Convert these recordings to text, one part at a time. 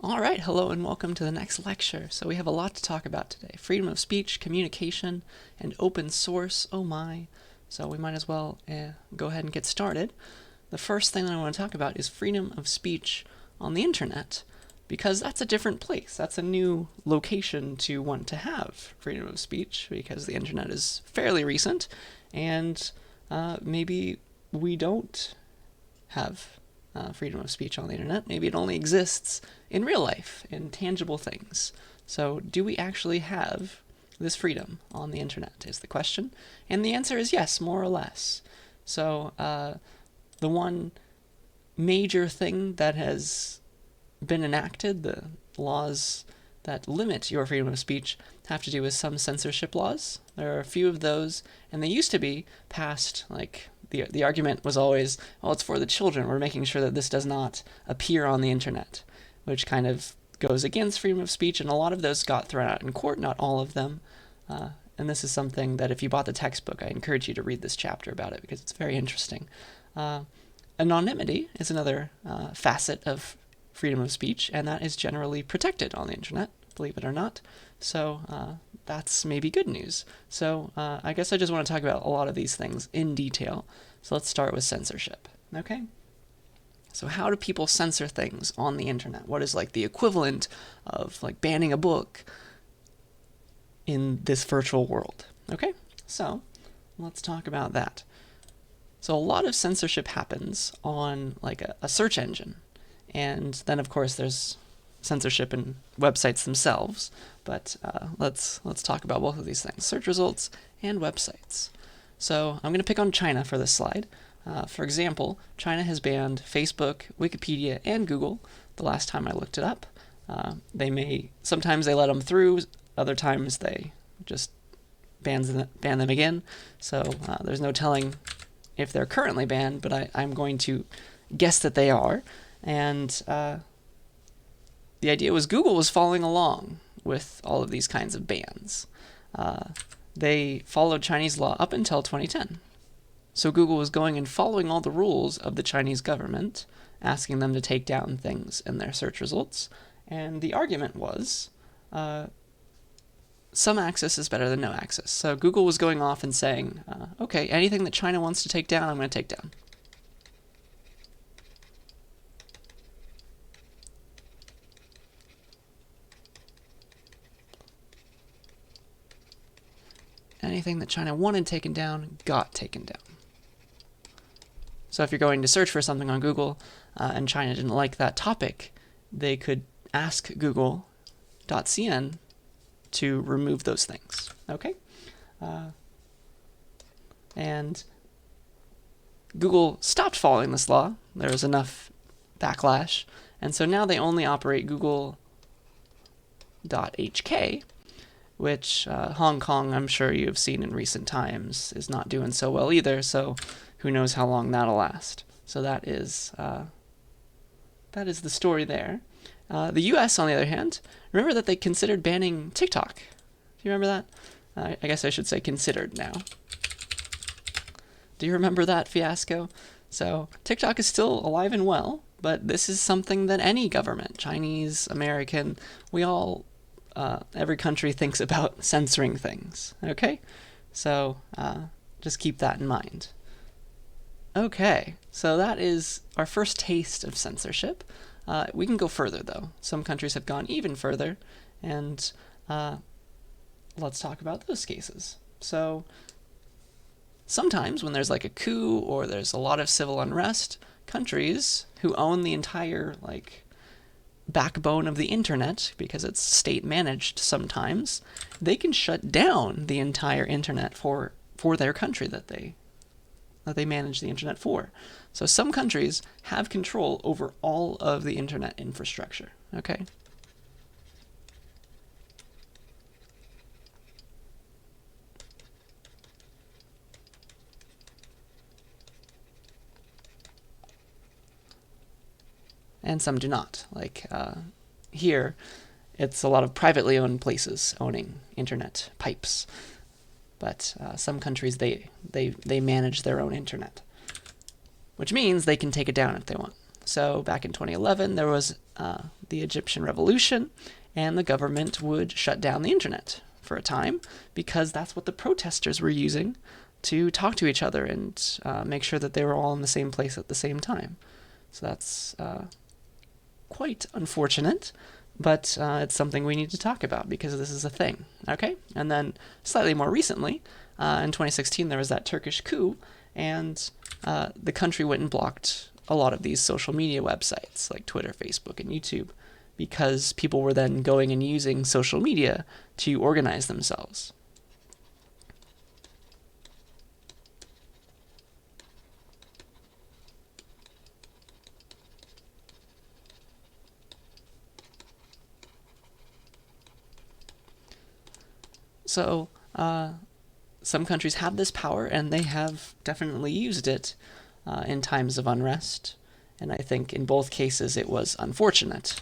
All right, hello and welcome to the next lecture. So we have a lot to talk about today. Freedom of speech, communication, and open source. Oh my. So we might as well go ahead and get started. The first thing that I want to talk about is freedom of speech on the internet, because that's a different place. That's a new location to want to have freedom of speech, because the internet is fairly recent, and maybe we don't have freedom of speech on the internet. Maybe it only exists in real life, in tangible things. So do we actually have this freedom on the internet is the question. And the answer is yes, more or less. So the one major thing that has been enacted, the laws that limit your freedom of speech, have to do with some censorship laws. There are a few of those, and they used to be passed, like, the argument was always, well, it's for the children. We're making sure that this does not appear on the internet, which kind of goes against freedom of speech, and a lot of those got thrown out in court, not all of them. And this is something that if you bought the textbook, I encourage you to read this chapter about it, because it's very interesting. Anonymity is another facet of freedom of speech, and that is generally protected on the internet, believe it or not. So that's maybe good news. So I guess I just want to talk about a lot of these things in detail. So let's start with censorship. Okay? So how do people censor things on the internet? What is like the equivalent of like banning a book in this virtual world? Okay? So let's talk about that. So a lot of censorship happens on like a search engine. And then of course there's censorship in websites themselves, but let's talk about both of these things, search results and websites. So I'm going to pick on China for this slide. For example, China has banned Facebook, Wikipedia, and Google the last time I looked it up. Sometimes they let them through, other times they just ban them again. So there's no telling if they're currently banned, but I'm going to guess that they are. And the idea was Google was following along with all of these kinds of bans. They followed Chinese law up until 2010. So Google was going and following all the rules of the Chinese government, asking them to take down things in their search results. And the argument was some access is better than no access. So Google was going off and saying, okay, anything that China wants to take down, I'm going to take down. Anything that China wanted taken down got taken down. So if you're going to search for something on Google and China didn't like that topic, they could ask google.cn to remove those things. Okay? And Google stopped following this law. There was enough backlash. And so now they only operate google.hk, which Hong Kong, I'm sure you've seen in recent times, is not doing so well either, so who knows how long that'll last. So that is the story there. The US, on the other hand, remember that they considered banning TikTok. Do you remember that? I guess I should say considered now. Do you remember that fiasco? So TikTok is still alive and well, but this is something that any government, Chinese, American, we all every country thinks about censoring things, okay? So just keep that in mind. Okay, so that is our first taste of censorship. We can go further, though. Some countries have gone even further, and let's talk about those cases. So sometimes when there's like a coup or there's a lot of civil unrest, countries who own the entire backbone of the internet, because it's state managed sometimes, they can shut down the entire internet for their country that they manage the internet for. So some countries have control over all of the internet infrastructure. Okay? And some do not. Like here, it's a lot of privately owned places owning internet pipes. But some countries, they manage their own internet, which means they can take it down if they want. So back in 2011, there was the Egyptian revolution, and the government would shut down the internet for a time because that's what the protesters were using to talk to each other and make sure that they were all in the same place at the same time. So that's quite unfortunate, but it's something we need to talk about because this is a thing, okay? And then slightly more recently, in 2016, there was that Turkish coup, and the country went and blocked a lot of these social media websites like Twitter, Facebook, and YouTube because people were then going and using social media to organize themselves. So some countries have this power, and they have definitely used it in times of unrest. And I think in both cases it was unfortunate.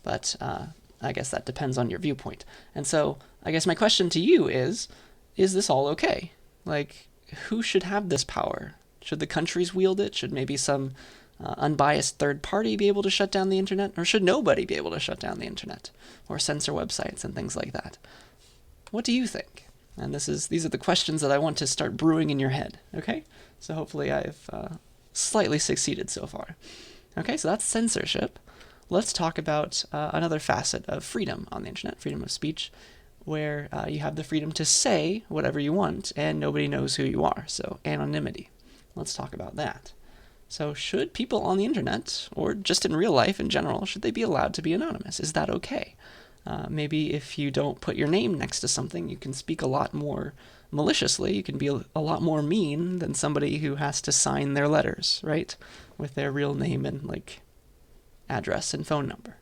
But I guess that depends on your viewpoint. And so I guess my question to you is this all okay? Like, who should have this power? Should the countries wield it? Should maybe some unbiased third party be able to shut down the internet? Or should nobody be able to shut down the internet or censor websites and things like that? What do you think? And these are the questions that I want to start brewing in your head, okay? So hopefully I've slightly succeeded so far. Okay, so that's censorship. Let's talk about another facet of freedom on the internet, freedom of speech, where you have the freedom to say whatever you want and nobody knows who you are, so anonymity. Let's talk about that. So should people on the internet, or just in real life in general, should they be allowed to be anonymous? Is that okay? Maybe if you don't put your name next to something, you can speak a lot more maliciously. You can be a lot more mean than somebody who has to sign their letters, right? With their real name and, like, address and phone number.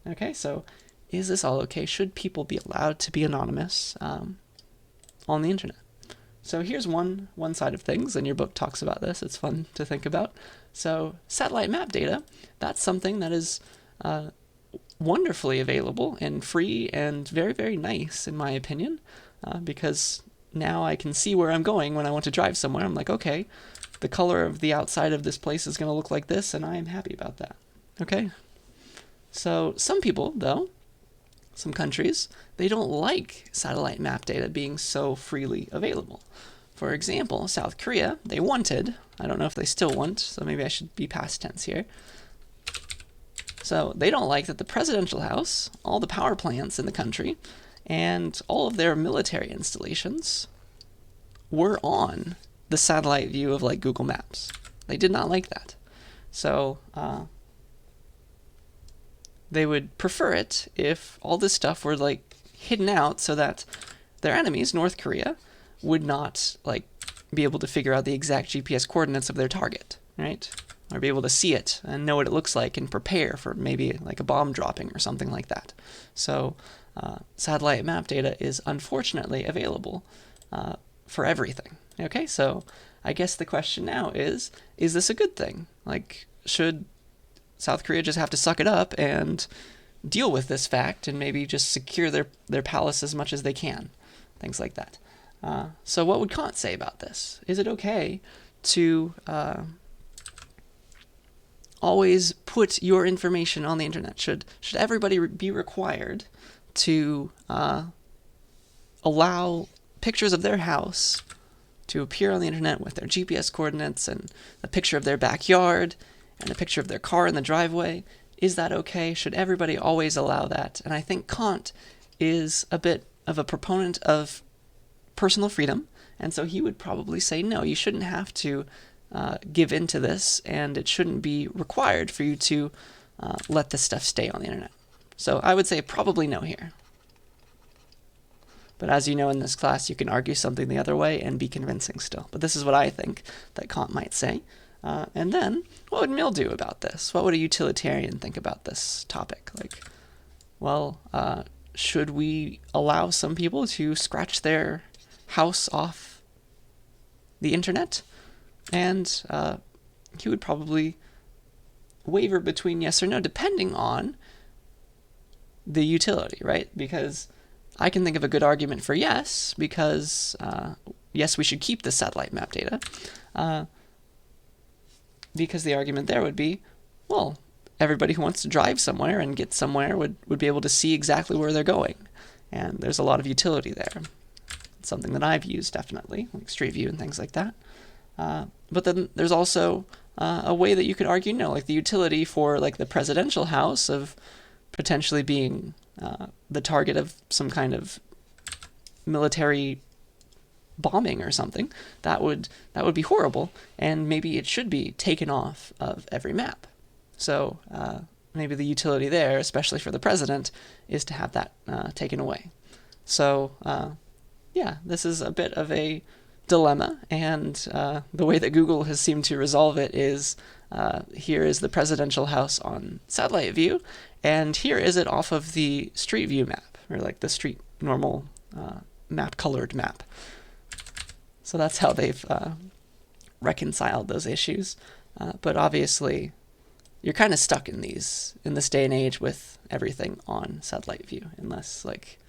Okay, so is this all okay? Should people be allowed to be anonymous on the internet? So here's one side of things, and your book talks about this. It's fun to think about. So satellite map data, that's something that is wonderfully available and free and very, very nice, in my opinion, because now I can see where I'm going when I want to drive somewhere. I'm like, okay, the color of the outside of this place is going to look like this, and I am happy about that. Okay? So some people, though, some countries, they don't like satellite map data being so freely available. For example, South Korea, they wanted, I don't know if they still want, so maybe I should be past tense here. So they don't like that the presidential house, all the power plants in the country, and all of their military installations were on the satellite view of, like, Google Maps. They did not like that. So they would prefer it if all this stuff were, like, hidden out so that their enemies, North Korea, would not, like, be able to figure out the exact GPS coordinates of their target, right? Or be able to see it and know what it looks like and prepare for maybe like a bomb dropping or something like that. So satellite map data is unfortunately available for everything. Okay, so I guess the question now is this a good thing? Like, should South Korea just have to suck it up and deal with this fact and maybe just secure their palace as much as they can? Things like that. So what would Kant say about this? Is it okay to always put your information on the internet? Should everybody be required to allow pictures of their house to appear on the internet with their GPS coordinates and a picture of their backyard and a picture of their car in the driveway? Is that okay? Should everybody always allow that? And I think Kant is a bit of a proponent of personal freedom, and so he would probably say, no, you shouldn't have to give into this, and it shouldn't be required for you to let this stuff stay on the internet. So I would say probably no here. But as you know, in this class, you can argue something the other way and be convincing still. But this is what I think that Kant might say. And then, what would Mill do about this? What would a utilitarian think about this topic? Like, well, should we allow some people to scratch their house off the internet? And he would probably waver between yes or no, depending on the utility, right? Because I can think of a good argument for yes, because yes, we should keep the satellite map data. Because the argument there would be, well, everybody who wants to drive somewhere and get somewhere would be able to see exactly where they're going. And there's a lot of utility there. It's something that I've used, definitely, like Street View and things like that. But then there's also a way that you could argue, no, like the utility for like the presidential house of potentially being the target of some kind of military bombing or something. That would be horrible, and maybe it should be taken off of every map. So maybe the utility there, especially for the president, is to have that taken away. So yeah, this is a bit of a dilemma, and the way that Google has seemed to resolve it is here is the presidential house on satellite view, and here is it off of the Street View map, or like the street normal map, colored map. So that's how they've reconciled those issues. But obviously, you're kind of stuck in this day and age with everything on satellite view, unless like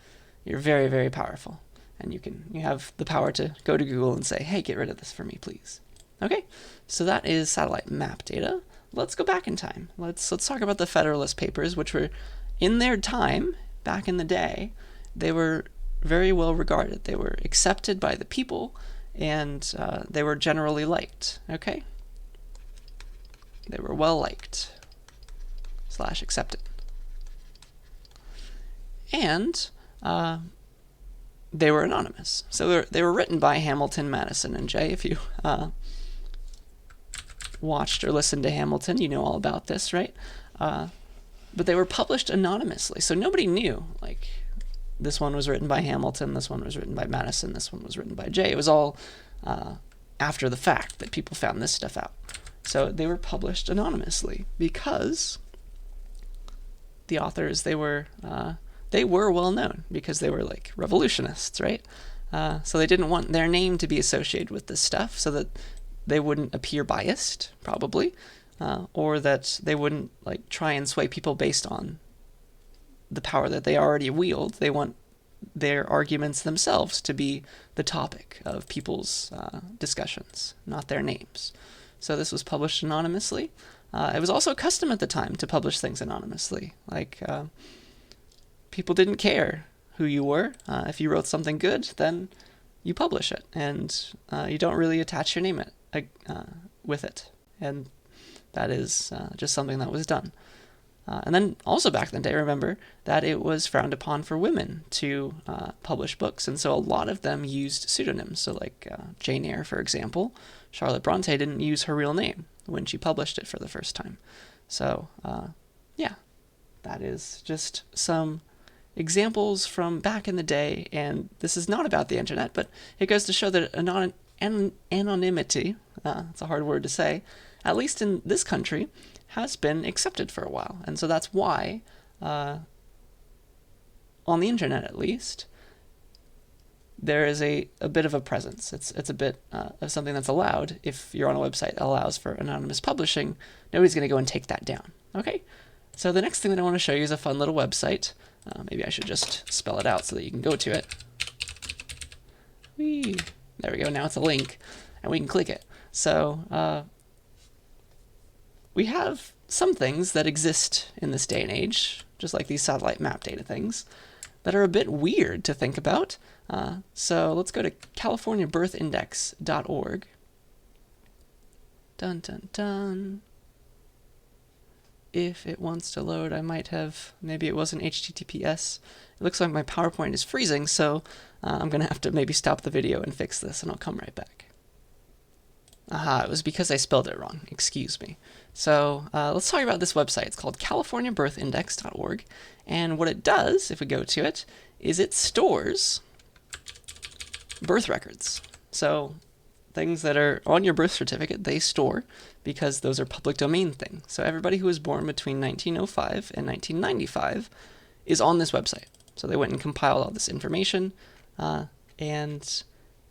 you're very, very powerful, and you have the power to go to Google and say, hey, get rid of this for me, please. Okay, so that is satellite map data. Let's go back in time. Let's talk about the Federalist Papers, which were, in their time, back in the day, they were very well regarded. They were accepted by the people, and they were generally liked. Okay? They were well liked / accepted. And they were anonymous. So they were written by Hamilton, Madison, and Jay. If you watched or listened to Hamilton, you know all about this, right? But they were published anonymously, so nobody knew, like, this one was written by Hamilton, this one was written by Madison, this one was written by Jay. It was all after the fact that people found this stuff out. So they were published anonymously because the authors, they were well known because they were like revolutionists, right? So they didn't want their name to be associated with this stuff so that they wouldn't appear biased, probably, or that they wouldn't like try and sway people based on the power that they already wield. They want their arguments themselves to be the topic of people's discussions, not their names. So this was published anonymously. It was also custom at the time to publish things anonymously. Like, people didn't care who you were. If you wrote something good, then you publish it, and you don't really attach your name with it. And that is just something that was done. And then also back in the day, remember that it was frowned upon for women to publish books, and so a lot of them used pseudonyms. So like Jane Eyre, for example, Charlotte Bronte didn't use her real name when she published it for the first time. So yeah, that is just some examples from back in the day, and this is not about the internet, but it goes to show that anonymity, it's a hard word to say, at least in this country, has been accepted for a while. And so that's why, on the internet at least, there is a bit of a presence. It's a bit of something that's allowed. If you're on a website that allows for anonymous publishing, nobody's going to go and take that down. Okay? So the next thing that I want to show you is a fun little website. Maybe I should just spell it out so that you can go to it. Whee! There we go. Now it's a link, and we can click it. So we have some things that exist in this day and age, just like these satellite map data things, that are a bit weird to think about. So let's go to californiabirthindex.org. Dun, dun, dun. If it wants to load, I might have, maybe it wasn't HTTPS. It looks like my PowerPoint is freezing, so I'm going to have to maybe stop the video and fix this, and I'll come right back. Aha, it was because I spelled it wrong. Excuse me. So let's talk about this website. It's called californiabirthindex.org, and what it does, if we go to it, is it stores birth records. So things that are on your birth certificate, they store, because those are public domain things. So everybody who was born between 1905 and 1995 is on this website. So they went and compiled all this information, and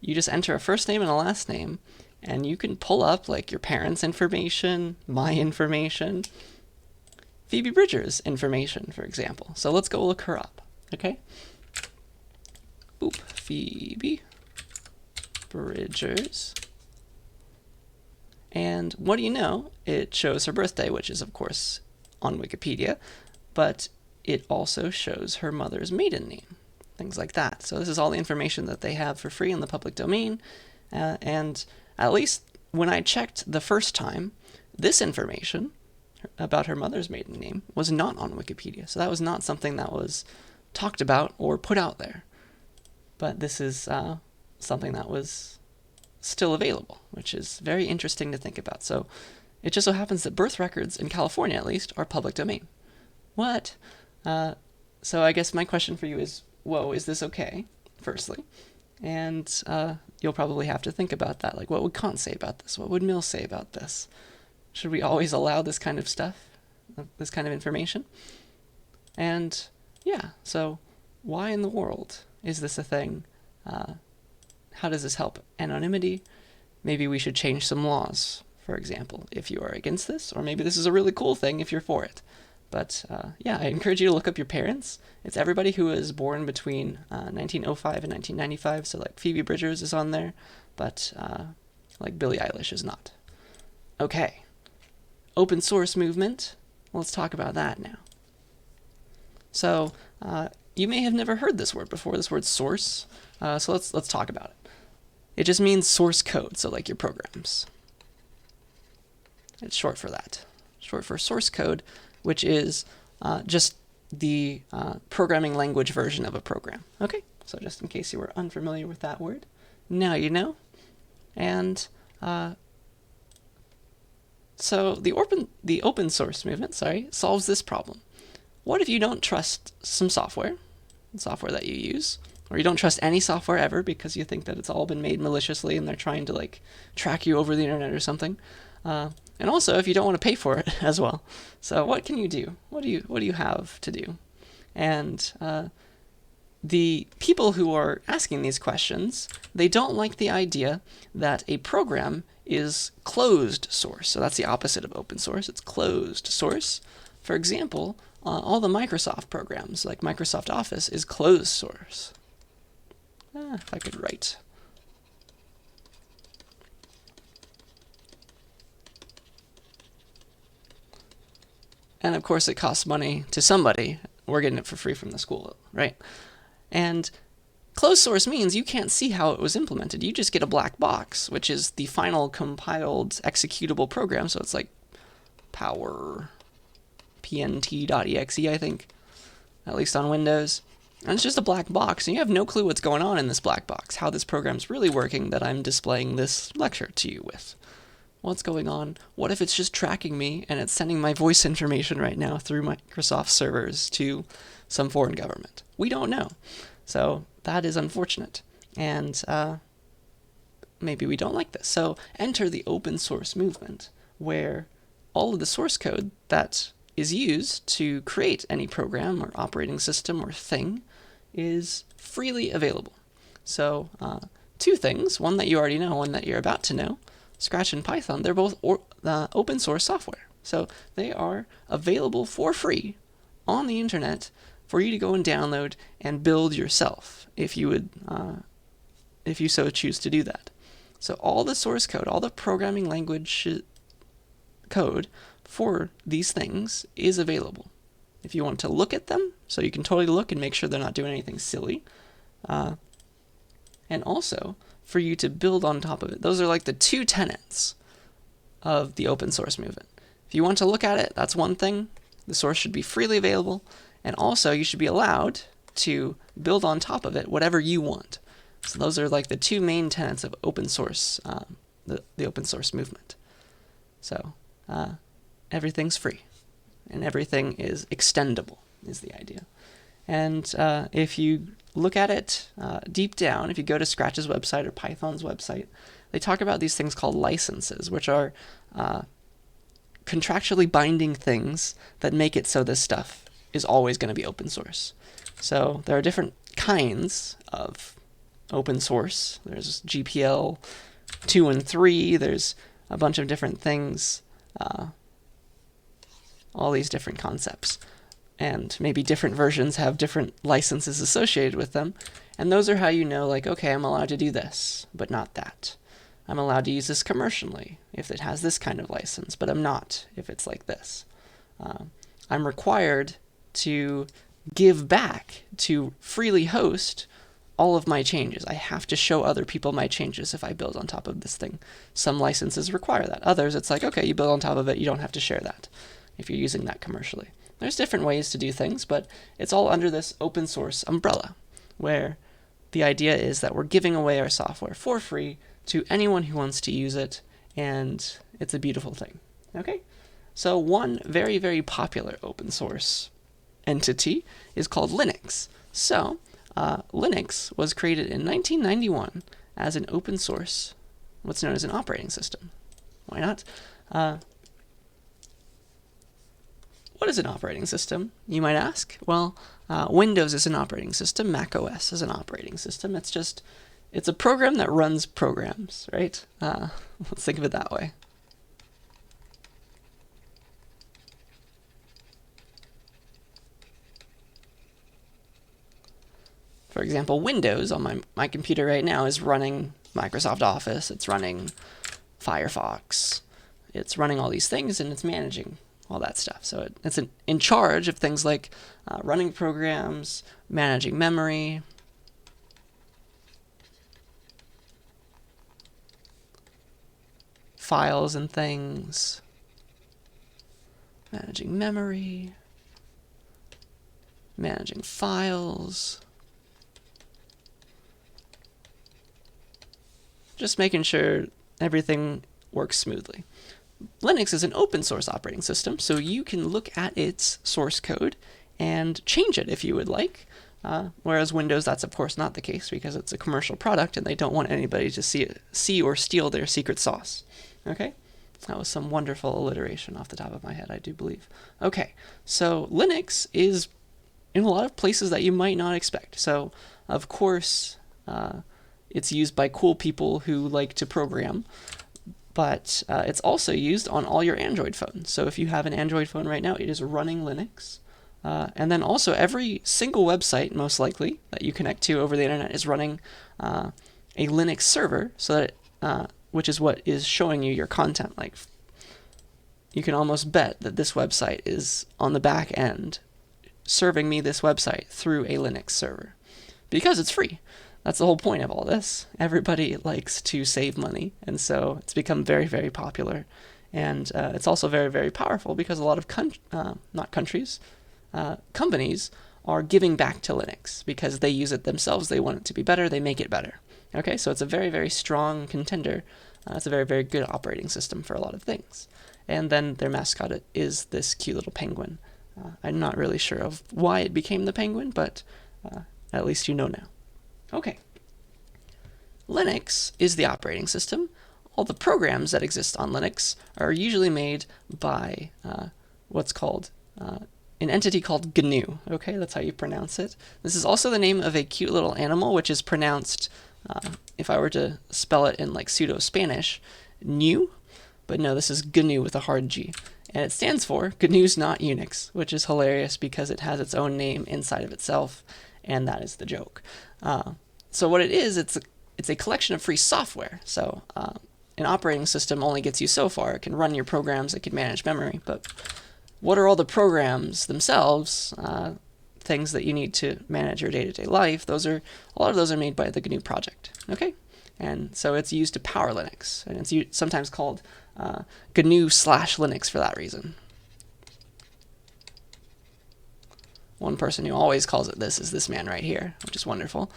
you just enter a first name and a last name, and you can pull up like your parents' information, my information, Phoebe Bridgers' information, for example. So let's go look her up, okay? Boop, Phoebe Bridgers. And what do you know? It shows her birthday, which is, of course, on Wikipedia, but it also shows her mother's maiden name, things like that. So this is all the information that they have for free in the public domain, and at least when I checked the first time, this information about her mother's maiden name was not on Wikipedia. So that was not something that was talked about or put out there. But this is something that was still available, which is very interesting to think about. So it just so happens that birth records, in California at least, are public domain. What? So I guess my question for you is, whoa, is this okay, firstly? And you'll probably have to think about that. Like, what would Kant say about this? What would Mill say about this? Should we always allow this kind of stuff, this kind of information? And yeah, so why in the world is this a thing? How does this help anonymity? Maybe we should change some laws, for example, if you are against this, or maybe this is a really cool thing if you're for it. But yeah, I encourage you to look up your parents. It's everybody who was born between 1905 and 1995, so like Phoebe Bridgers is on there, but like Billie Eilish is not. Okay. Open source movement. Let's talk about that now. So you may have never heard this word before, this word source. So let's talk about it. It just means source code, so like your programs. It's short for that. Short for source code, which is just the programming language version of a program. Okay, so just in case you were unfamiliar with that word, now you know. And so the open source movement, solves this problem. What if you don't trust some software that you use, or you don't trust any software ever because you think that it's all been made maliciously and they're trying to like track you over the internet or something? And also if you don't want to pay for it as well. So what can you do? What do you have to do? And the people who are asking these questions, they don't like the idea that a program is closed source. So that's the opposite of open source. It's closed source. For example, all the Microsoft programs, like Microsoft Office, is closed source. If I could write. And of course it costs money to somebody. We're getting it for free from the school, right? And closed source means you can't see how it was implemented. You just get a black box, which is the final compiled executable program. So it's like power pnt.exe, I think, at least on Windows. And it's just a black box, and you have no clue what's going on in this black box, how this program's really working that I'm displaying this lecture to you with. What's going on? What if it's just tracking me and it's sending my voice information right now through Microsoft servers to some foreign government? We don't know. So that is unfortunate. And maybe we don't like this. So enter the open source movement, where all of the source code that is used to create any program or operating system or thing is freely available. So two things, one that you already know, one that you're about to know. Scratch and Python, they're both open source software. So they are available for free on the internet for you to go and download and build yourself if you so choose to do that. So all the source code, all the programming language code for these things is available. If you want to look at them, so you can totally look and make sure they're not doing anything silly. And also for you to build on top of it. Those are like the two tenets of the open source movement. If you want to look at it, that's one thing. The source should be freely available. And also you should be allowed to build on top of it whatever you want. So those are like the two main tenets of open source, the open source movement. So everything's free and everything is extendable is the idea. And if you look at it deep down, if you go to Scratch's website or Python's website, they talk about these things called licenses, which are contractually binding things that make it so this stuff is always going to be open source. So there are different kinds of open source. There's GPL 2 and 3. There's a bunch of different things, all these different concepts. And maybe different versions have different licenses associated with them. And those are how you know, like, okay, I'm allowed to do this, but not that. I'm allowed to use this commercially if it has this kind of license, but I'm not if it's like this. I'm required to give back to freely host all of my changes. I have to show other people my changes if I build on top of this thing. Some licenses require that. Others, it's like, okay, you build on top of it, you don't have to share that if you're using that commercially. There's different ways to do things, but it's all under this open source umbrella, where the idea is that we're giving away our software for free to anyone who wants to use it, and it's a beautiful thing. Okay? So one very, very popular open source entity is called Linux. So Linux was created in 1991 as an open source, what's known as an operating system. Why not? What is an operating system, you might ask? Well, Windows is an operating system. Mac OS is an operating system. It's a program that runs programs, right? Let's think of it that way. For example, Windows on my computer right now is running Microsoft Office. It's running Firefox. It's running all these things, and it's managing all that stuff. So it's in charge of things like running programs, managing memory, files and things, managing memory, managing files, just making sure everything works smoothly. Linux is an open source operating system, so you can look at its source code and change it if you would like. Whereas Windows, that's of course not the case because it's a commercial product and they don't want anybody to see or steal their secret sauce. Okay? That was some wonderful alliteration off the top of my head, I do believe. Okay, so Linux is in a lot of places that you might not expect. So, of course, it's used by cool people who like to program, but it's also used on all your Android phones. So if you have an Android phone right now, it is running Linux. And then also every single website, most likely, that you connect to over the internet is running a Linux server, so that which is what is showing you your content. Like, you can almost bet that this website is on the back end serving me this website through a Linux server because it's free. That's the whole point of all this. Everybody likes to save money, and so it's become very, very popular. And it's also very, very powerful because a lot of companies are giving back to Linux because they use it themselves. They want it to be better. They make it better. Okay, so it's a very, very strong contender. It's a very, very good operating system for a lot of things. And then their mascot is this cute little penguin. I'm not really sure of why it became the penguin, but at least you know now. Okay. Linux is the operating system. All the programs that exist on Linux are usually made by what's called an entity called GNU. Okay, that's how you pronounce it. This is also the name of a cute little animal, which is pronounced, if I were to spell it in like pseudo-Spanish, new. But no, this is GNU with a hard G. And it stands for GNU's Not Unix, which is hilarious because it has its own name inside of itself, and that is the joke. So what it is, it's a collection of free software. So an operating system only gets you so far. It can run your programs, it can manage memory, but what are all the programs themselves, things that you need to manage your day-to-day life? A lot of those are made by the GNU project, okay? And so it's used to power Linux, and it's sometimes called GNU/Linux for that reason. One person who always calls it this is this man right here, which is wonderful.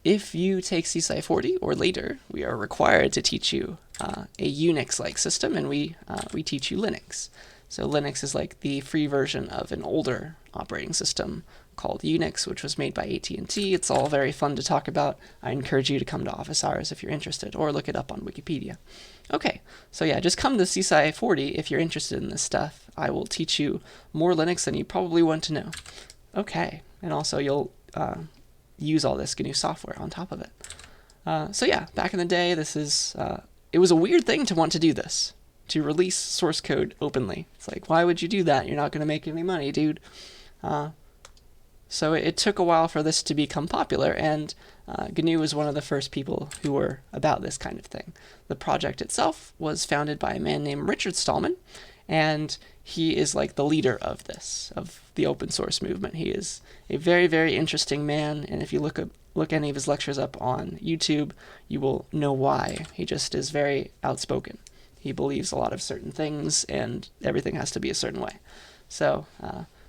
If you take CSCI 40 or later, we are required to teach you a Unix-like system, and we teach you Linux. So Linux is like the free version of an older operating system called Unix, which was made by AT&T. It's all very fun to talk about. I encourage you to come to office hours if you're interested, or look it up on Wikipedia. Okay, so yeah, just come to CSCI 40 if you're interested in this stuff. I will teach you more Linux than you probably want to know. Okay, and also you'll use all this GNU software on top of it. So yeah, back in the day, it was a weird thing to want to do this, to release source code openly. It's like, why would you do that? You're not going to make any money, dude. So it took a while for this to become popular, and GNU was one of the first people who were about this kind of thing. The project itself was founded by a man named Richard Stallman, and he is like the leader of the open source movement. He is a very, very interesting man, and if you look any of his lectures up on YouTube, you will know why. He just is very outspoken. He believes a lot of certain things, and everything has to be a certain way. So,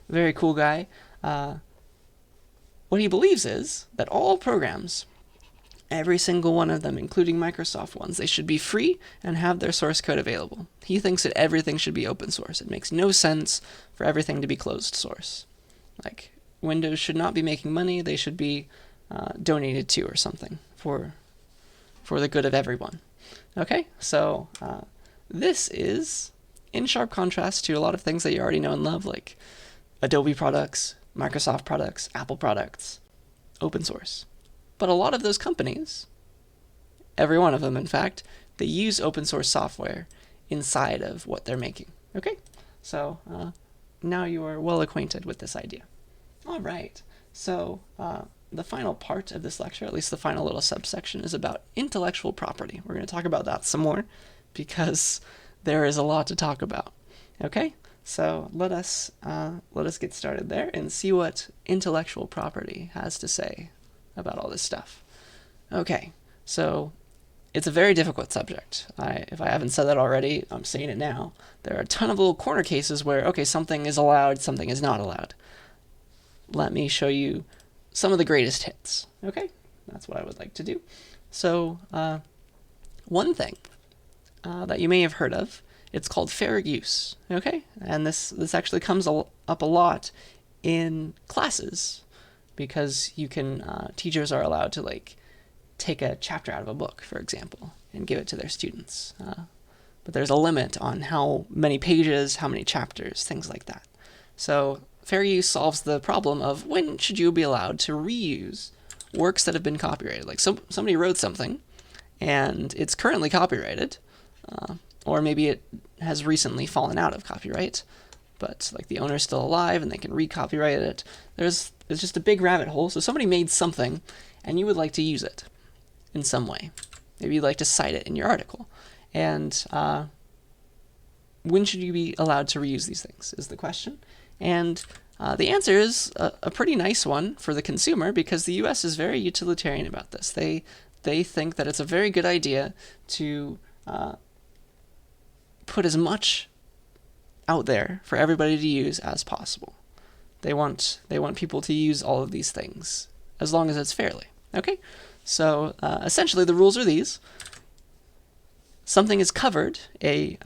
very cool guy. What he believes is that all programs, every single one of them, including Microsoft ones, they should be free and have their source code available. He thinks that everything should be open source. It makes no sense for everything to be closed source. Like, Windows should not be making money. They should be donated to or something for the good of everyone. Okay, so this is in sharp contrast to a lot of things that you already know and love, like Adobe products, Microsoft products, Apple products, open source. But a lot of those companies, every one of them in fact, they use open source software inside of what they're making. Okay, so now you are well acquainted with this idea. All right, so the final part of this lecture, at least the final little subsection, is about intellectual property. We're going to talk about that some more because there is a lot to talk about. Okay, so let us get started there and see what intellectual property has to say about all this stuff. Okay, so it's a very difficult subject. If I haven't said that already, I'm saying it now. There are a ton of little corner cases where, okay, something is allowed, something is not allowed. Let me show you some of the greatest hits. Okay, that's what I would like to do. So one thing that you may have heard of, it's called fair use. Okay, and this actually comes up a lot in classes because you can teachers are allowed to like take a chapter out of a book, for example, and give it to their students. But there's a limit on how many pages, how many chapters, things like that. So fair use solves the problem of when should you be allowed to reuse works that have been copyrighted. Like somebody wrote something and it's currently copyrighted, or maybe it has recently fallen out of copyright, but like the owner's still alive and they can re-copyright it. There's just a big rabbit hole. So somebody made something and you would like to use it in some way. Maybe you'd like to cite it in your article. And when should you be allowed to reuse these things is the question. And the answer is a pretty nice one for the consumer because the US is very utilitarian about this. They think that it's a very good idea to put as much out there for everybody to use as possible. They want people to use all of these things as long as it's fairly. Okay, so essentially the rules are these. Something is covered, a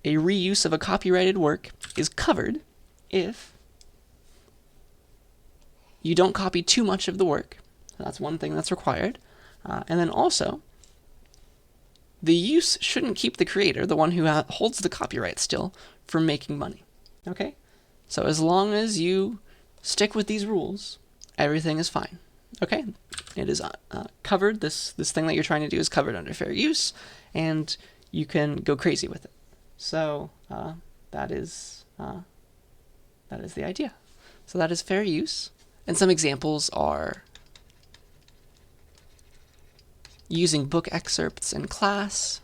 reuse of a copyrighted work is covered if you don't copy too much of the work. That's one thing that's required. And then also, the use shouldn't keep the creator, the one who holds the copyright still, from making money. Okay? So as long as you stick with these rules, everything is fine. Okay? It is covered. This thing that you're trying to do is covered under fair use, and you can go crazy with it. So that is the idea. So that is fair use. And some examples are using book excerpts in class,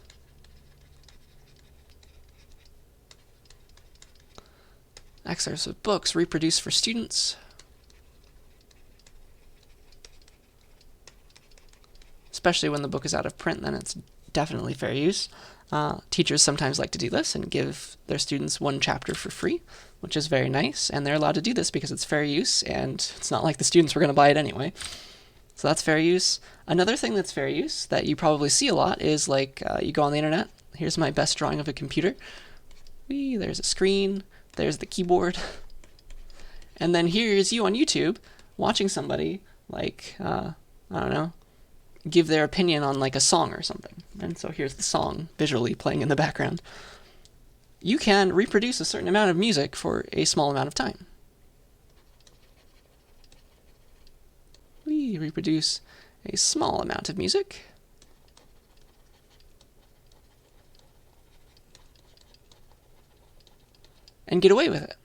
excerpts of books reproduced for students, especially when the book is out of print, then it's definitely fair use. Teachers sometimes like to do this and give their students one chapter for free, which is very nice, and they're allowed to do this because it's fair use, and it's not like the students were going to buy it anyway. So that's fair use. Another thing that's fair use that you probably see a lot is like you go on the internet. Here's my best drawing of a computer. There's a screen, there's the keyboard, and then here's you on YouTube watching somebody like, I don't know, give their opinion on like a song or something. And so here's the song visually playing in the background. You can reproduce a certain amount of music for a small amount of time. We reproduce a small amount of music. And get away with it.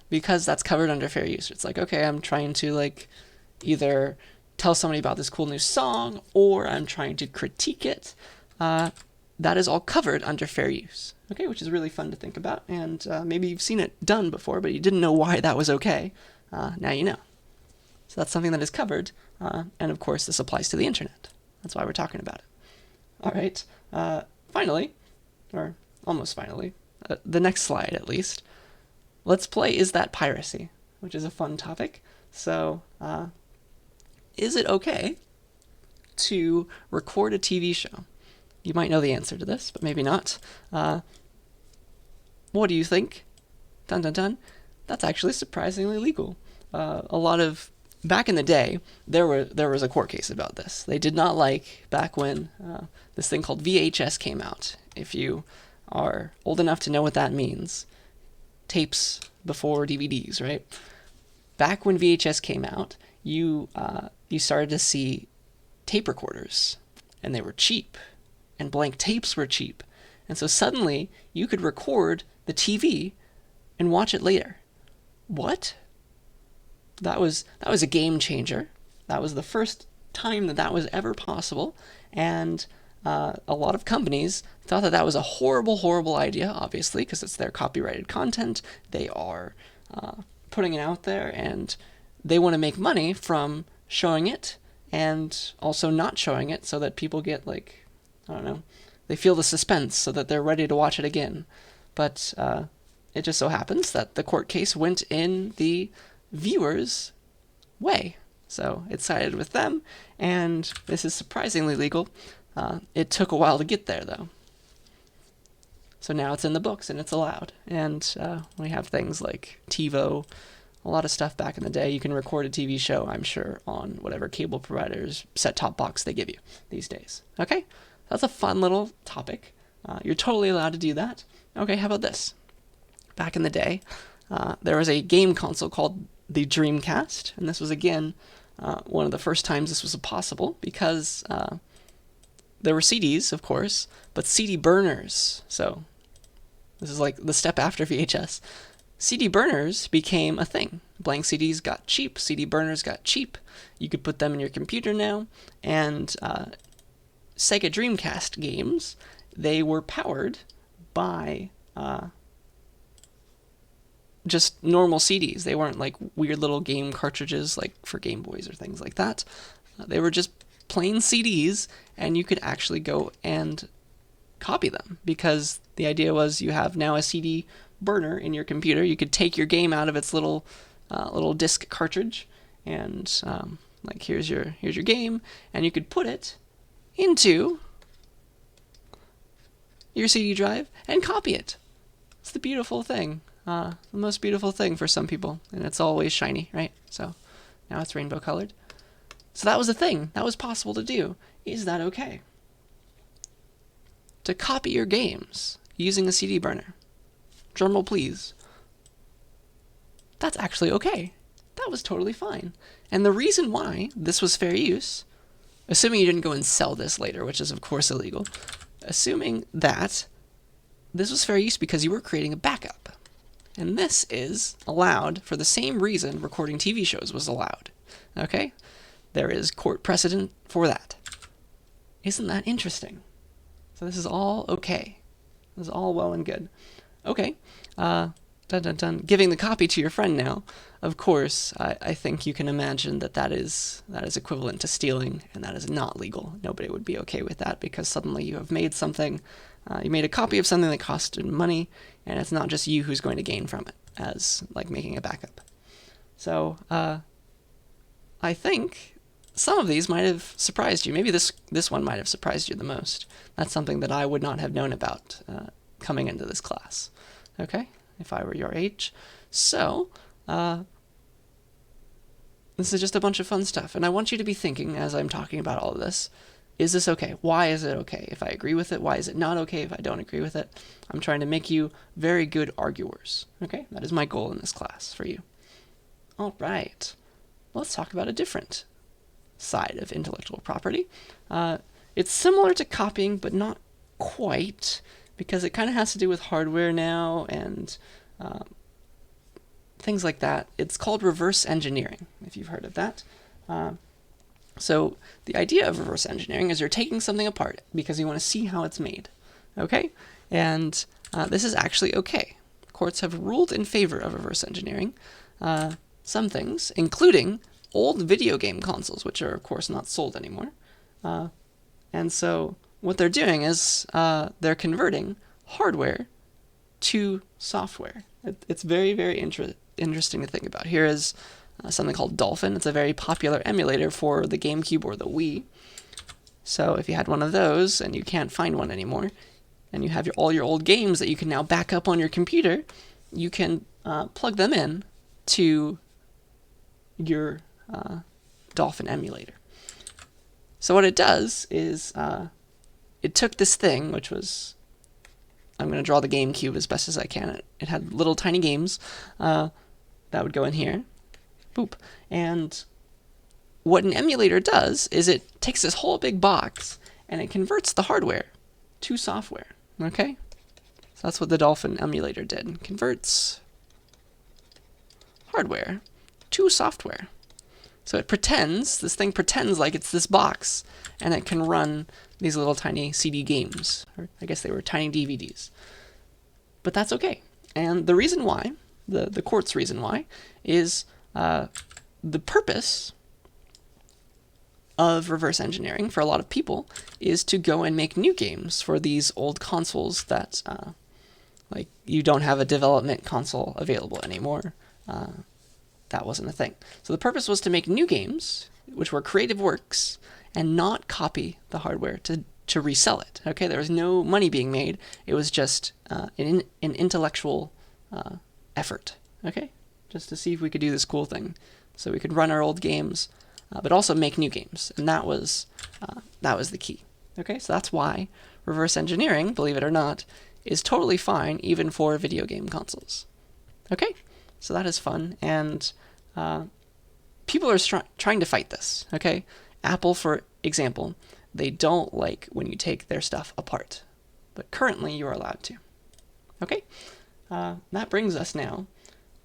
Because that's covered under fair use. It's like, okay, I'm trying to like either tell somebody about this cool new song, or I'm trying to critique it. that is all covered under fair use, okay, which is really fun to think about. And maybe you've seen it done before, but you didn't know why that was okay. Now you know. So that's something that is covered. And of course, this applies to the internet. That's why we're talking about it. All right. Finally, or almost finally, the next slide at least, let's play Is That Piracy, which is a fun topic. So, is it okay to record a TV show? You might know the answer to this, but maybe not. What do you think? Dun dun dun. That's actually surprisingly legal. Back in the day, there was a court case about this. They did not like back when this thing called VHS came out. If you are old enough to know what that means, tapes before DVDs, right? Back when VHS came out, you started to see tape recorders, and they were cheap, and blank tapes were cheap, and so suddenly you could record the TV and watch it later. What? That was a game changer. That was the first time that was ever possible, and a lot of companies thought that was a horrible, horrible idea, obviously, because it's their copyrighted content. They are putting it out there, and they want to make money from showing it and also not showing it so that people get, like, I don't know, they feel the suspense so that they're ready to watch it again. But it just so happens that the court case went in the viewers' way. So it sided with them, and this is surprisingly legal. It took a while to get there, though. So now it's in the books, and it's allowed. And we have things like TiVo, a lot of stuff back in the day. You can record a TV show, I'm sure, on whatever cable provider's set-top box they give you these days. Okay? That's a fun little topic. You're totally allowed to do that. Okay, how about this? Back in the day, there was a game console called the Dreamcast, and this was, again, one of the first times this was possible because there were CDs, of course, but CD burners. So this is like the step after VHS. CD burners became a thing. Blank CDs got cheap. CD burners got cheap. You could put them in your computer now, and Sega Dreamcast games, they were powered by just normal CDs. They weren't like weird little game cartridges like for Game Boys or things like that. They were just plain CDs, and you could actually go and copy them, because the idea was you have now a CD burner in your computer. You could take your game out of its little disc cartridge, and like here's your game, and you could put it into your CD drive and copy it. It's the beautiful thing, the most beautiful thing for some people, and it's always shiny, right? So now it's rainbow colored. So that was a thing. That was possible to do. Is that okay? To copy your games using a CD burner. Drumroll, please. That's actually okay. That was totally fine. And the reason why this was fair use, assuming you didn't go and sell this later, which is of course illegal, assuming that this was fair use because you were creating a backup. And this is allowed for the same reason recording TV shows was allowed. Okay? There is court precedent for that. Isn't that interesting? So this is all okay. This is all well and good. Okay. Giving the copy to your friend now. Of course, I think you can imagine that is equivalent to stealing, and that is not legal. Nobody would be okay with that, because suddenly you have made something, you made a copy of something that costed money, and it's not just you who's going to gain from it, as like making a backup. So I think some of these might have surprised you. Maybe this one might have surprised you the most. That's something that I would not have known about coming into this class. Okay, if I were your age. So, this is just a bunch of fun stuff, and I want you to be thinking as I'm talking about all of this, is this okay? Why is it okay? If I agree with it, why is it not okay if I don't agree with it? I'm trying to make you very good arguers. Okay, that is my goal in this class for you. All right, let's talk about a different side of intellectual property. It's similar to copying, but not quite, because it kind of has to do with hardware now and things like that. It's called reverse engineering, if you've heard of that. So the idea of reverse engineering is you're taking something apart because you want to see how it's made. Okay? And this is actually okay. Courts have ruled in favor of reverse engineering some things, including old video game consoles, which are, of course, not sold anymore. And so what they're doing is they're converting hardware to software. It's very, very interesting to think about. Here is something called Dolphin. It's a very popular emulator for the GameCube or the Wii. So if you had one of those and you can't find one anymore, and you have all your old games that you can now back up on your computer, you can plug them in to your Dolphin emulator. So what it does is it took this thing, which was, I'm going to draw the GameCube as best as I can. It had little tiny games that would go in here. Boop. And what an emulator does is it takes this whole big box and it converts the hardware to software. Okay? So that's what the Dolphin emulator did. Converts hardware to software. So it pretends, this thing pretends like it's this box, and it can run these little tiny CD games. Or I guess they were tiny DVDs. But that's okay. And the reason why, the court's reason why, is the purpose of reverse engineering for a lot of people is to go and make new games for these old consoles that, like, you don't have a development console available anymore. That wasn't a thing. So the purpose was to make new games, which were creative works, and not copy the hardware to resell it. Okay, there was no money being made. It was just an intellectual effort. Okay, just to see if we could do this cool thing, so we could run our old games, but also make new games, and that was the key. Okay, so that's why reverse engineering, believe it or not, is totally fine even for video game consoles. Okay. So that is fun, and people are trying to fight this, okay? Apple, for example, they don't like when you take their stuff apart, but currently you are allowed to. Okay? That brings us now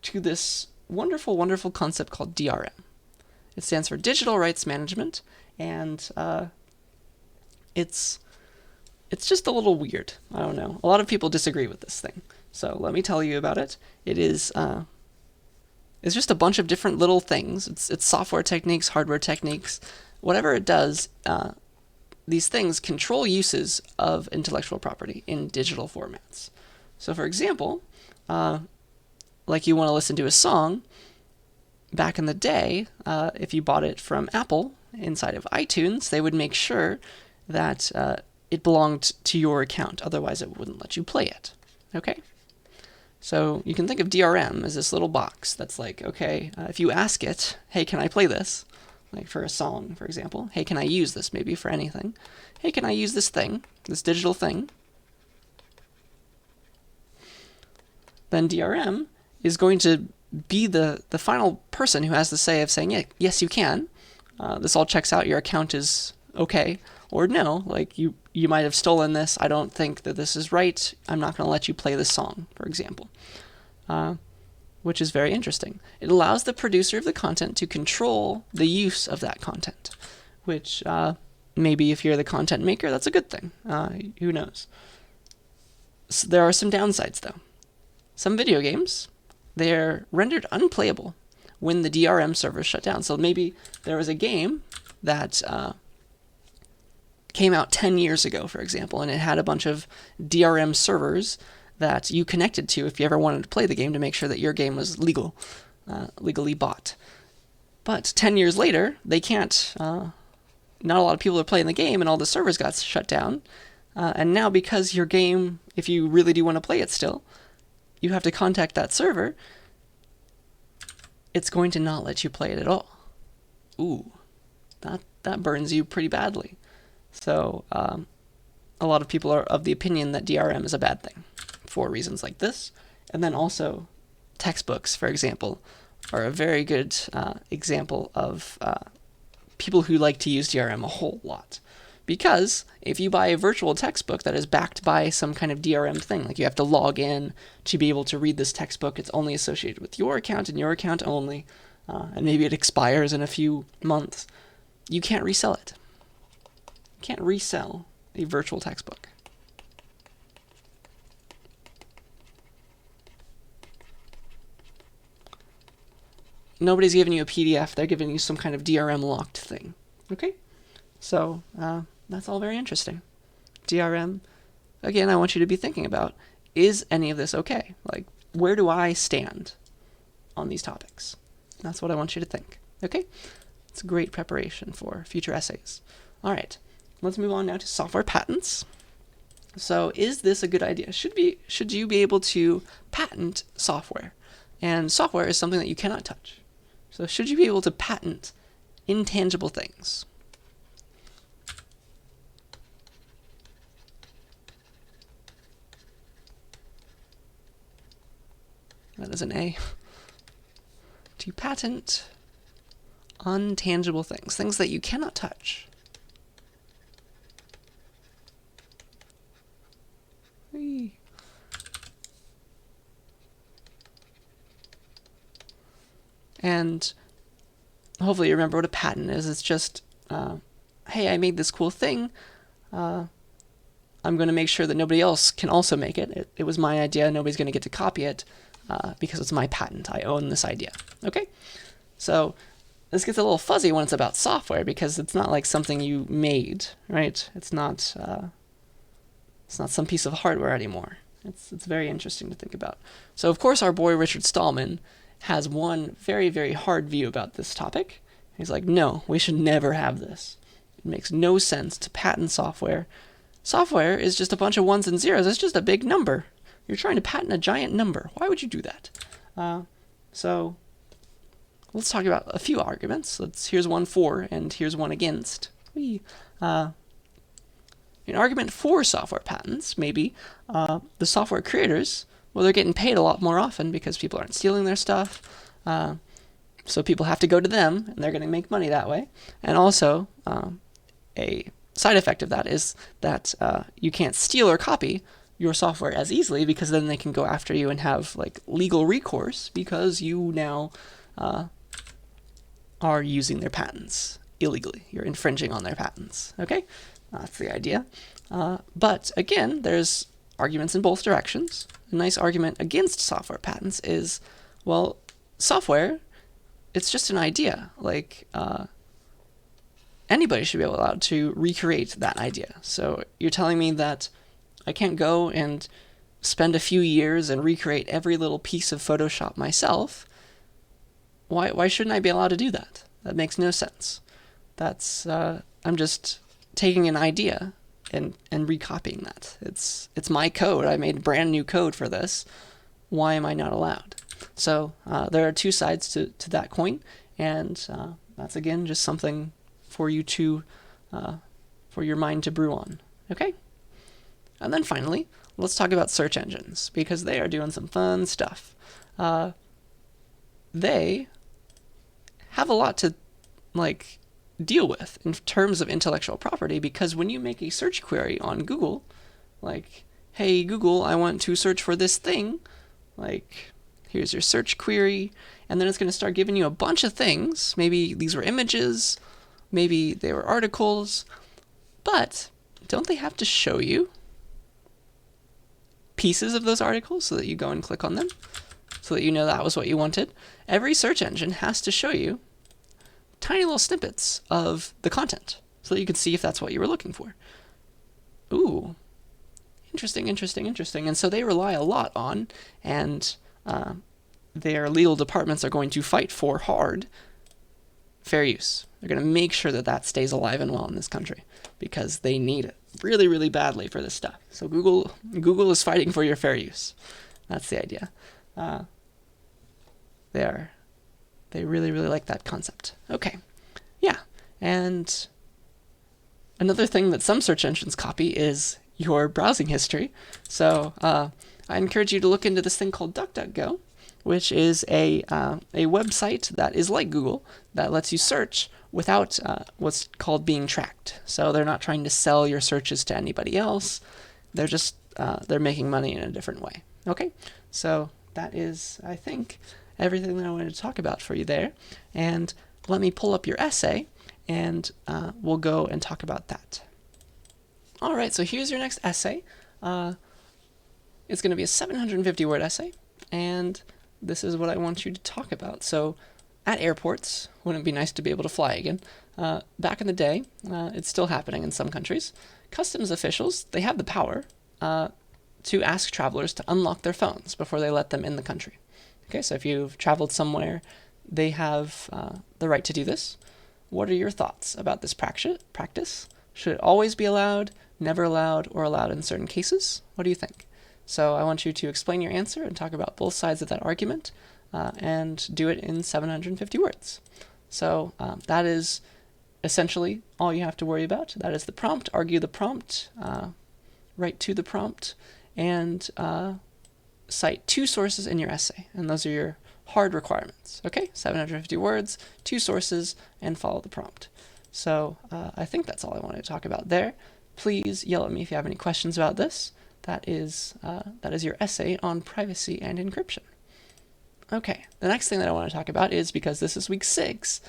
to this wonderful, wonderful concept called DRM. It stands for Digital Rights Management, and it's just a little weird. I don't know. A lot of people disagree with this thing, so let me tell you about it. It is... It's just a bunch of different little things. It's software techniques, hardware techniques. Whatever it does, these things control uses of intellectual property in digital formats. So for example, like you want to listen to a song, back in the day, if you bought it from Apple inside of iTunes, they would make sure that it belonged to your account. Otherwise, it wouldn't let you play it. Okay? So you can think of DRM as this little box that's like, okay, if you ask it, hey, can I play this? Like for a song, for example. Hey, can I use this? Maybe for anything. Hey, can I use this thing, this digital thing? Then DRM is going to be the final person who has the say of saying, yeah, yes, you can. This all checks out. Your account is okay. Or no, like you might have stolen this. I don't think that this is right. I'm not going to let you play this song, for example. Which is very interesting. It allows the producer of the content to control the use of that content, which maybe if you're the content maker, that's a good thing. Who knows? So there are some downsides, though. Some video games, they're rendered unplayable when the DRM servers shut down. So maybe there was a game that... came out 10 years ago, for example, and it had a bunch of DRM servers that you connected to if you ever wanted to play the game to make sure that your game was legally bought. But 10 years later, they can't, not a lot of people are playing the game, and all the servers got shut down. And now because your game, if you really do want to play it still, you have to contact that server, it's going to not let you play it at all. Ooh, that burns you pretty badly. So a lot of people are of the opinion that DRM is a bad thing for reasons like this. And then also textbooks, for example, are a very good example of people who like to use DRM a whole lot. Because if you buy a virtual textbook that is backed by some kind of DRM thing, like you have to log in to be able to read this textbook, it's only associated with your account and your account only, and maybe it expires in a few months, you can't resell it. You can't resell a virtual textbook. nobody's giving you a PDF, they're giving you some kind of DRM locked thing. Okay? So that's all very interesting. DRM, again, I want you to be thinking about, is any of this okay? Like, where do I stand on these topics? That's what I want you to think. Okay? It's a great preparation for future essays. All right, let's move on now to software patents. So is this a good idea? Should you be able to patent software? And software is something that you cannot touch. So should you be able to patent intangible things? That is an A. To patent untangible things, things that you cannot touch. Whee. And hopefully you remember what a patent is. It's just, hey, I made this cool thing. I'm going to make sure that nobody else can also make it. It was my idea. Nobody's going to get to copy it because it's my patent. I own this idea. Okay? So this gets a little fuzzy when it's about software because it's not like something you made, right? It's not some piece of hardware anymore. It's very interesting to think about. So of course our boy Richard Stallman has one very, very hard view about this topic. He's like, no, we should never have this. It makes no sense to patent software. Software is just a bunch of ones and zeros. It's just a big number. You're trying to patent a giant number. Why would you do that? So let's talk about a few arguments. Here's one for and here's one against. An argument for software patents, maybe the software creators, well, they're getting paid a lot more often because people aren't stealing their stuff. So people have to go to them, and they're going to make money that way. And also, a side effect of that is that you can't steal or copy your software as easily because then they can go after you and have like legal recourse because you now are using their patents illegally. You're infringing on their patents. Okay? That's the idea. But again, there's arguments in both directions. A nice argument against software patents is, well, software, it's just an idea. Like, anybody should be allowed to recreate that idea. So you're telling me that I can't go and spend a few years and recreate every little piece of Photoshop myself. Why shouldn't I be allowed to do that? That makes no sense. That's, I'm just taking an idea and recopying that. It's my code. I made brand new code for this. Why am I not allowed? So there are two sides to that coin, and that's again just something for you to for your mind to brew on. Okay? And then finally, let's talk about search engines because they are doing some fun stuff. They have a lot to deal with in terms of intellectual property because when you make a search query on Google, like, hey Google, I want to search for this thing, like, here's your search query, and then it's going to start giving you a bunch of things. Maybe these were images, maybe they were articles, but don't they have to show you pieces of those articles so that you go and click on them, so that you know that was what you wanted? Every search engine has to show you tiny little snippets of the content so that you can see if that's what you were looking for. Ooh, interesting. And so they rely a lot on, and their legal departments are going to fight for hard fair use. They're going to make sure that that stays alive and well in this country because they need it really, really badly for this stuff. So Google is fighting for your fair use. That's the idea. They really, really like that concept. Okay, yeah. And another thing that some search engines copy is your browsing history. So I encourage you to look into this thing called DuckDuckGo, which is a website that is like Google that lets you search without what's called being tracked. So they're not trying to sell your searches to anybody else. They're just they're making money in a different way. Okay, so that is, I think, everything that I wanted to talk about for you there. And let me pull up your essay, and we'll go and talk about that. All right, so here's your next essay. It's going to be a 750-word essay, and this is what I want you to talk about. So at airports, wouldn't it be nice to be able to fly again? Back in the day, it's still happening in some countries, customs officials, they have the power to ask travelers to unlock their phones before they let them in the country. Okay, so if you've traveled somewhere, they have the right to do this. What are your thoughts about this practice? Should it always be allowed, never allowed, or allowed in certain cases? What do you think? So I want you to explain your answer and talk about both sides of that argument, and do it in 750 words. So that is essentially all you have to worry about. That is the prompt. Argue the prompt, write to the prompt, and cite 2 sources in your essay. And those are your hard requirements. Okay, 750 words, 2 sources, and follow the prompt. So I think that's all I wanted to talk about there. Please yell at me if you have any questions about this. That is your essay on privacy and encryption. Okay, the next thing that I want to talk about is, because this is week 6,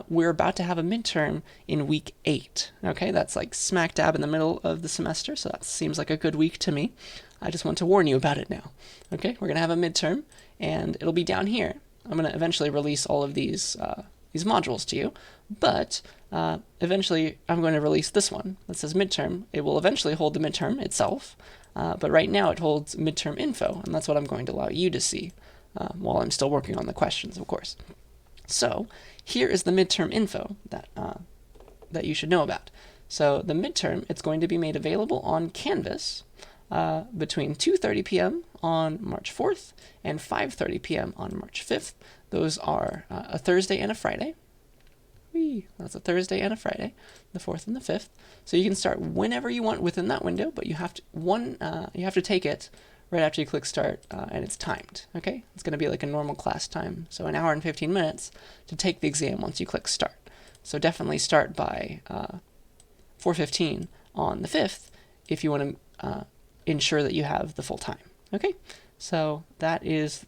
we're about to have a midterm in week 8. Okay, that's like smack dab in the middle of the semester, so that seems like a good week to me. I just want to warn you about it now. Okay, we're going to have a midterm, and it'll be down here. I'm going to eventually release all of these modules to you, but eventually I'm going to release this one that says midterm. It will eventually hold the midterm itself, but right now it holds midterm info, and that's what I'm going to allow you to see while I'm still working on the questions, of course. So here is the midterm info that you should know about. So the midterm, it's going to be made available on Canvas between 2:30 p.m. on March 4th and 5:30 p.m. on March 5th. Those are a Thursday and a Friday. That's a Thursday and a Friday, the 4th and the 5th. So you can start whenever you want within that window, but you have to take it right after you click start, and it's timed. Okay, it's going to be like a normal class time, so an hour and 15 minutes to take the exam once you click start. So definitely start by 4:15 on the 5th if you want to ensure that you have the full time. Okay, so that is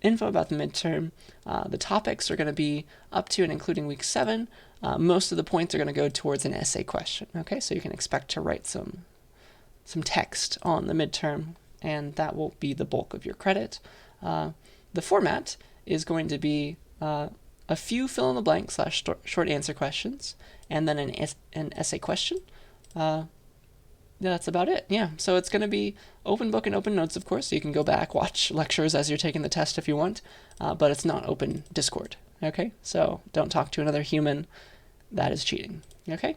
info about the midterm. The topics are going to be up to and including week 7. Most of the points are going to go towards an essay question. Okay, so you can expect to write some text on the midterm, and that will be the bulk of your credit. The format is going to be a few fill-in-the-blank / short answer questions, and then an essay question. That's about it. Yeah, so it's going to be open book and open notes, of course, so you can go back, watch lectures as you're taking the test if you want, but it's not open Discord, okay? So don't talk to another human. That is cheating, okay?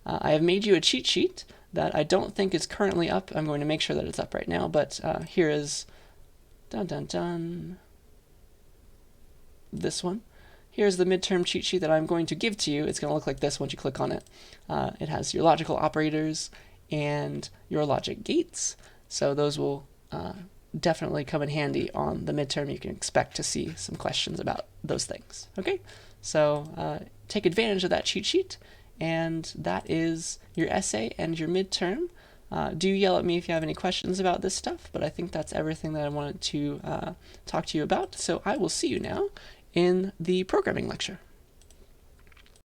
I have made you a cheat sheet that I don't think is currently up. I'm going to make sure that it's up right now, but here is, this one. Here's the midterm cheat sheet that I'm going to give to you. It's going to look like this once you click on it. It has your logical operators and your logic gates, so those will definitely come in handy on the midterm. You can expect to see some questions about those things. Okay, so take advantage of that cheat sheet, and that is your essay and your midterm. Do yell at me if you have any questions about this stuff, but I think that's everything that I wanted to talk to you about. So I will see you now in the programming lecture.